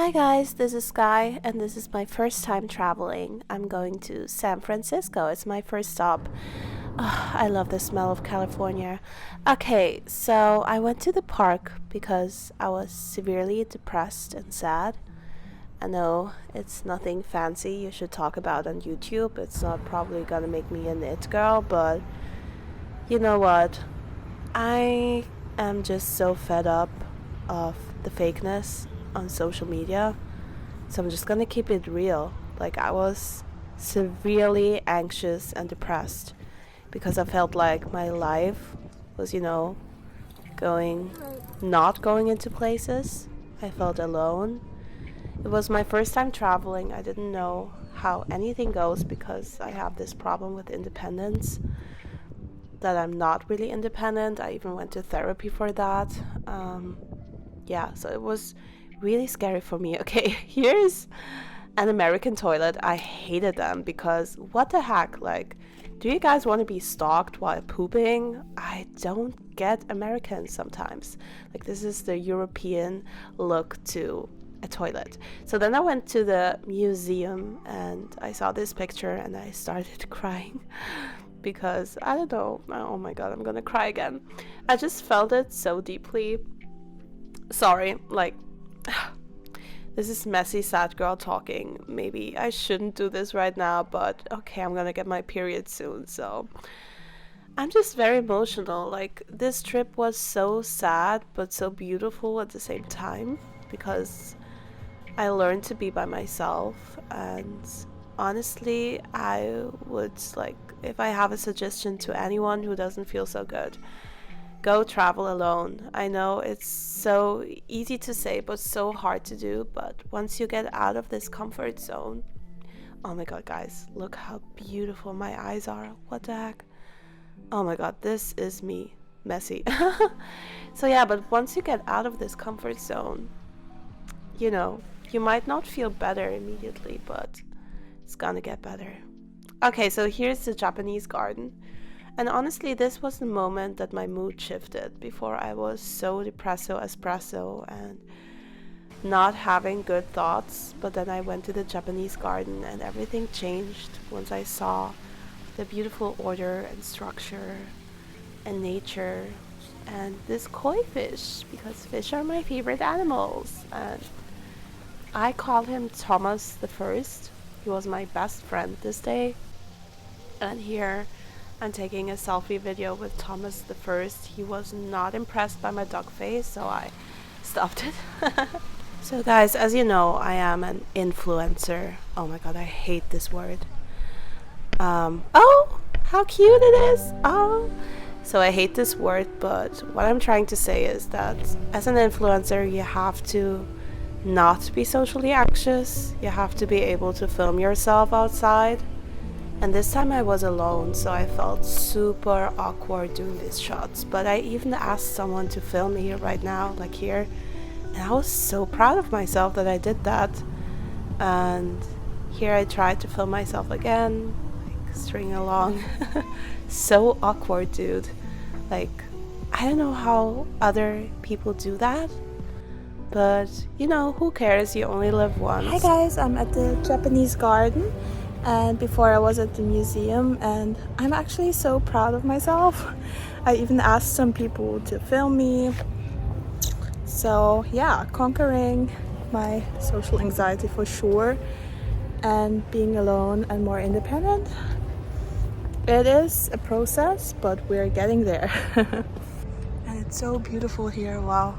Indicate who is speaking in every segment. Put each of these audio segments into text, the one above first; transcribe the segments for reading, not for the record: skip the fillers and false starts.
Speaker 1: Hi guys, this is Sky, and this is my first time traveling. I'm going to San Francisco. It's my first stop. I love the smell of California. Okay, so I went to the park because I was severely depressed and sad. I know it's nothing fancy you should talk about on YouTube. It's not probably gonna make me an it girl, but you know what? I am just so fed up of the fakeness on social media. So I'm just gonna keep it real. Like, I was severely anxious and depressed because I felt like my life was, going, not going into places. I felt alone. It was my first time traveling. I didn't know how anything goes because I have this problem with independence, that I'm not really independent. I even went to therapy for that. So it was really scary for me. Okay, here's an American toilet. I hated them because what the heck? Like, do you guys want to be stalked while pooping? I don't get Americans sometimes. Like, this is the European look to a toilet. So then I went to the museum and I saw this picture and I started crying because I don't know. Oh my god, I'm gonna cry again. I just felt it so deeply. Sorry, like, this is messy sad girl talking. Maybe I shouldn't do this right now, but okay, I'm gonna get my period soon, so I'm just very emotional. Like, this trip was so sad but so beautiful at the same time because I learned to be by myself. And honestly, I would, like, if I have a suggestion to anyone who doesn't feel so good, go travel alone. I know it's so easy to say but so hard to do, but once you get out of this comfort zone, oh my god guys, look how beautiful my eyes are. What the heck? Oh my god, this is me messy. So yeah, but once you get out of this comfort zone, you might not feel better immediately, but it's gonna get better. Okay, so here's the Japanese garden. And honestly, this was the moment that my mood shifted. Before, I was so depresso espresso and not having good thoughts. But then I went to the Japanese garden and everything changed once I saw the beautiful order and structure and nature and this koi fish, because fish are my favorite animals. And I call him Thomas the First. He was my best friend this day. And here I'm taking a selfie video with Thomas the First. He was not impressed by my dog face, so I stopped it. So guys, as you know, I am an influencer. Oh my god, I hate this word. Oh, how cute it is. Oh, so I hate this word, but what I'm trying to say is that as an influencer, you have to not be socially anxious. You have to be able to film yourself outside. And this time I was alone, so I felt super awkward doing these shots. But I even asked someone to film me right now, like here. And I was so proud of myself that I did that. And here I tried to film myself again, like string along. So awkward, dude. Like, I don't know how other people do that. But, who cares? You only live once. Hi guys, I'm at the Japanese garden. And before I was at the museum, and I'm actually so proud of myself. I even asked some people to film me. So yeah, conquering my social anxiety for sure, and being alone and more independent. It is a process, but we're getting there. And it's so beautiful here. Wow,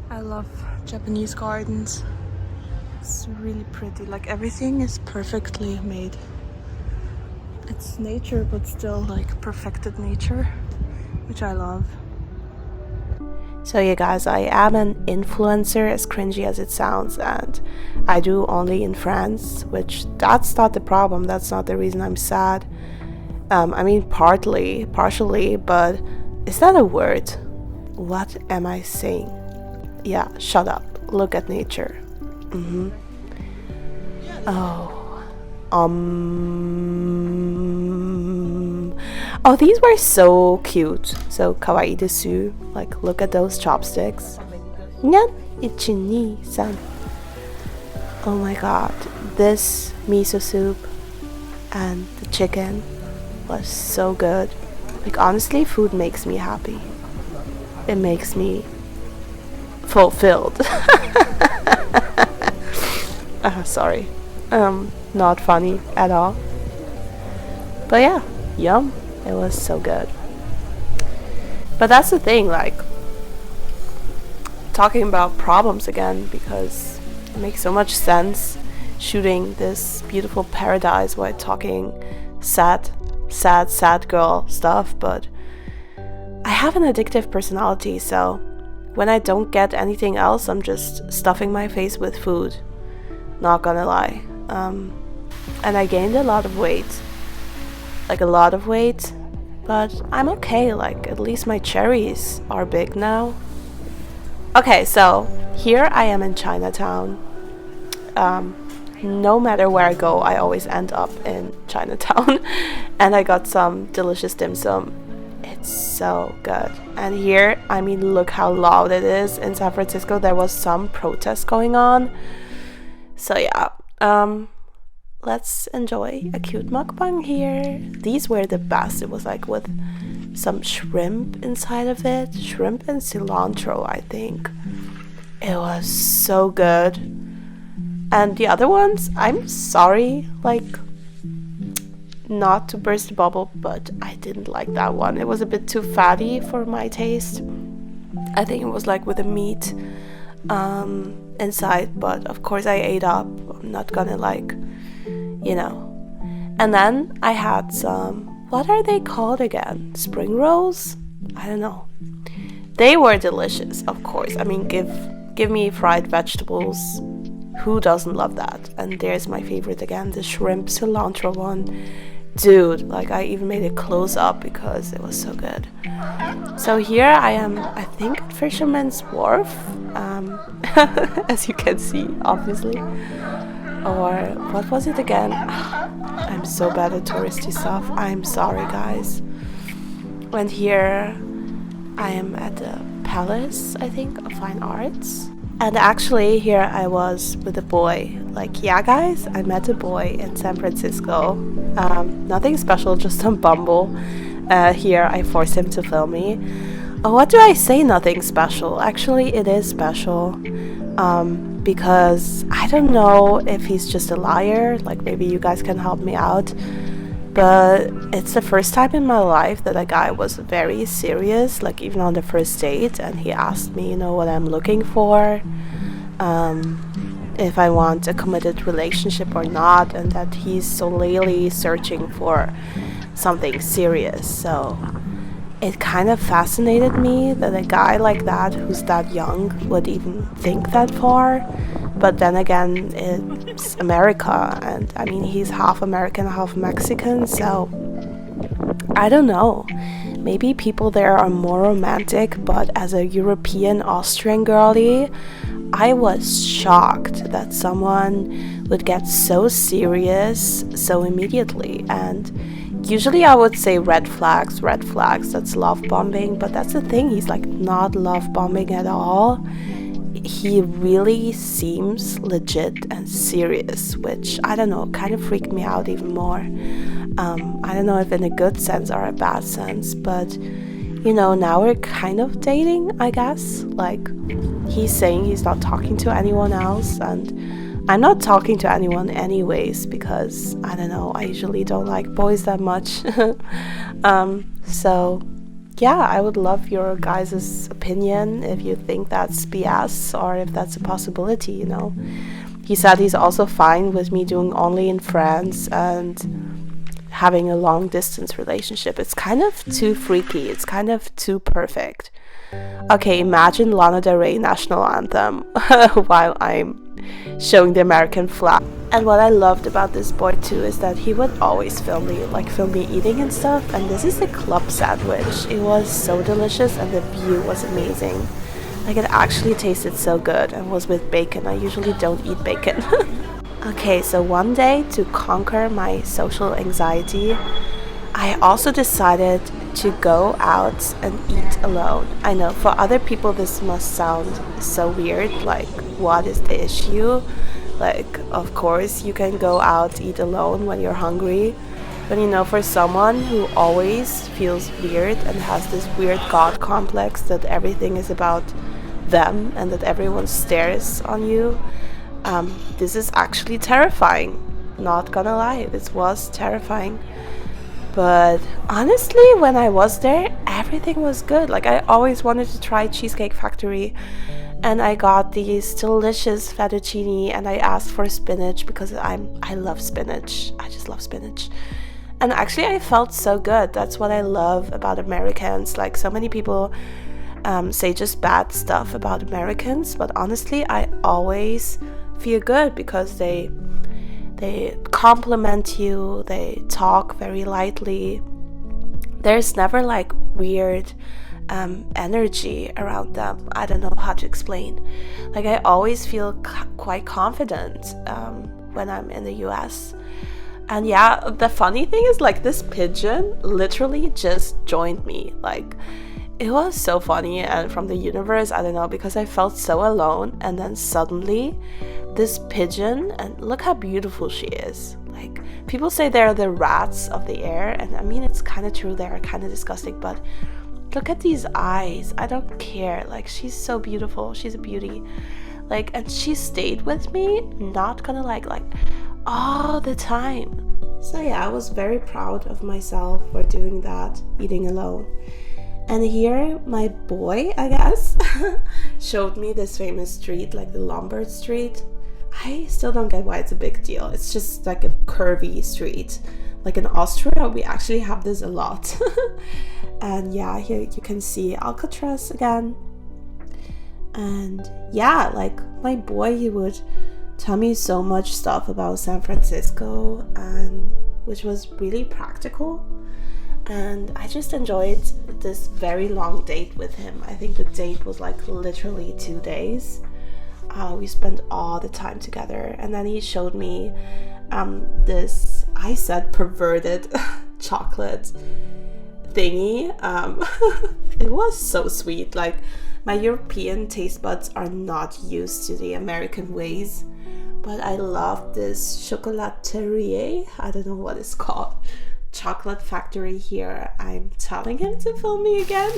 Speaker 1: I love Japanese gardens. It's really pretty, like everything is perfectly made. It's nature, but still like perfected nature, which I love. So you guys, I am an influencer, as cringy as it sounds, and I do only in France, which that's not the problem. That's not the reason I'm sad. I mean, partially, but is that a word? What am I saying? Yeah, shut up. Look at nature. Oh. Oh, these were so cute. So kawaii desu. Like, look at those chopsticks. Nyan, ichi, ni, san. Oh my god, this miso soup and the chicken was so good. Like, honestly, food makes me happy. It makes me fulfilled. Sorry. Not funny at all. But yeah, yum. It was so good. But that's the thing, like, talking about problems again, because it makes so much sense shooting this beautiful paradise while talking sad girl stuff, but I have an addictive personality, so when I don't get anything else, I'm just stuffing my face with food. Not gonna lie. And I gained a lot of weight. Like, a lot of weight. But I'm okay, like, at least my cherries are big now. Okay, so here I am in Chinatown. No matter where I go, I always end up in Chinatown. And I got some delicious dim sum. It's so good. And here, I mean, look how loud it is. In San Francisco, there was some protest going on. So yeah, let's enjoy a cute mukbang here. These were the best. It was like with some shrimp inside of it. Shrimp and cilantro, I think. It was so good. And the other ones, I'm sorry, like, not to burst the bubble, but I didn't like that one. It was a bit too fatty for my taste. I think it was like with the meat inside, but of course I ate up. I'm not gonna, like, you know. And then I had some, what are they called again? Spring rolls? I don't know. They were delicious, of course. I mean, give me fried vegetables. Who doesn't love that? And there's my favorite again, the shrimp cilantro one. Dude, like, I even made it close up because it was so good. So here I am, I think, at Fisherman's Wharf, as you can see, obviously. Or what was it again? I'm so bad at touristy stuff. I'm sorry, guys. And here I am at the Palace, I think, of Fine Arts. And actually, here I was with a boy. Like, yeah, guys, I met a boy in San Francisco. Nothing special, just on Bumble. Here, I forced him to film me. What do I say, nothing special? Actually, it is special. Because I don't know if he's just a liar. Like, maybe you guys can help me out. But it's the first time in my life that a guy was very serious, like even on the first date, and he asked me, you know, what I'm looking for, if I want a committed relationship or not, and that he's solely searching for something serious. So it kind of fascinated me that a guy like that, who's that young, would even think that far. But then again, it's America, and I mean, he's half American, half Mexican, so I don't know. Maybe people there are more romantic, but as a European Austrian girlie, I was shocked that someone would get so serious so immediately. And usually I would say red flags, that's love bombing, but that's the thing, he's like not love bombing at all. He really seems legit and serious, which, I don't know, kind of freaked me out even more. I don't know if in a good sense or a bad sense, but, you know, now we're kind of dating, I guess. Like, he's saying he's not talking to anyone else, and I'm not talking to anyone anyways, because, I don't know, I usually don't like boys that much. So yeah, I would love your guys' opinion, if you think that's BS or if that's a possibility, you know. He said he's also fine with me doing only in France and having a long distance relationship. It's kind of too freaky, it's kind of too perfect. Okay, imagine Lana Del Rey national anthem while I'm showing the American flag. And what I loved about this boy too is that he would always film me eating and stuff. And this is a club sandwich. It was so delicious and the view was amazing. Like, it actually tasted so good and was with bacon. I usually don't eat bacon. Okay, so one day, to conquer my social anxiety, I also decided to go out and eat alone. I know for other people this must sound so weird, like, what is the issue? Like, of course, you can go out to eat alone when you're hungry. But you know, for someone who always feels weird and has this weird God complex that everything is about them and that everyone stares on you, this is actually terrifying. Not gonna lie, this was terrifying. But honestly, when I was there, everything was good. Like, I always wanted to try Cheesecake Factory, and I got these delicious fettuccine, and I asked for spinach because I love spinach. I just love spinach. And actually, I felt so good. That's what I love about Americans. Like, so many people say just bad stuff about Americans, but honestly, I always feel good because they compliment you, they talk very lightly. There's never like weird energy around them. I don't know how to explain. Like, I always feel quite confident when I'm in the US. And yeah, the funny thing is, like, this pigeon literally just joined me. Like, it was so funny, and from the universe, I don't know, because I felt so alone, and then suddenly this pigeon, and look how beautiful she is. Like, people say they're the rats of the air, and I mean, it's kind of true, they're kind of disgusting, but look at these eyes. I don't care. Like, she's so beautiful. She's a beauty. Like, and she stayed with me, not gonna like all the time. So yeah, I was very proud of myself for doing that, eating alone. And here my boy, I guess, showed me this famous street, like the Lombard Street. I still don't get why it's a big deal. It's just like a curvy street. Like in Austria, we actually have this a lot. And yeah, here you can see Alcatraz again. And yeah, like my boy, he would tell me so much stuff about San Francisco, and which was really practical. And I just enjoyed this very long date with him. I think the date was like literally 2 days. We spent all the time together, and then he showed me this, I said, perverted chocolate thingy. It was so sweet. Like, my European taste buds are not used to the American ways, but I love this chocolaterie. I don't know what it's called. Chocolate factory here. I'm telling him to film me again.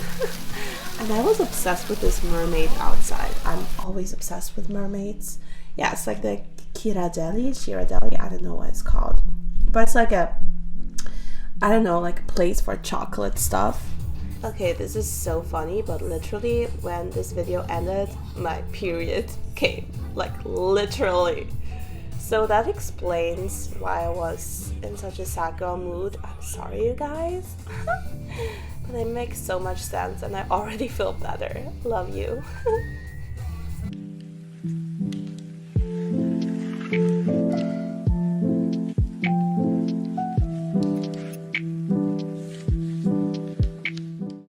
Speaker 1: And I was obsessed with this mermaid outside. I'm always obsessed with mermaids. Yeah, it's like the Ghirardelli, I don't know what it's called, but it's like a, I don't know, like a place for chocolate stuff. Okay, this is so funny, but literally when this video ended, my period came. Like, literally. So that explains why I was in such a sad girl mood. I'm sorry, you guys. But it makes so much sense, and I already feel better. Love you.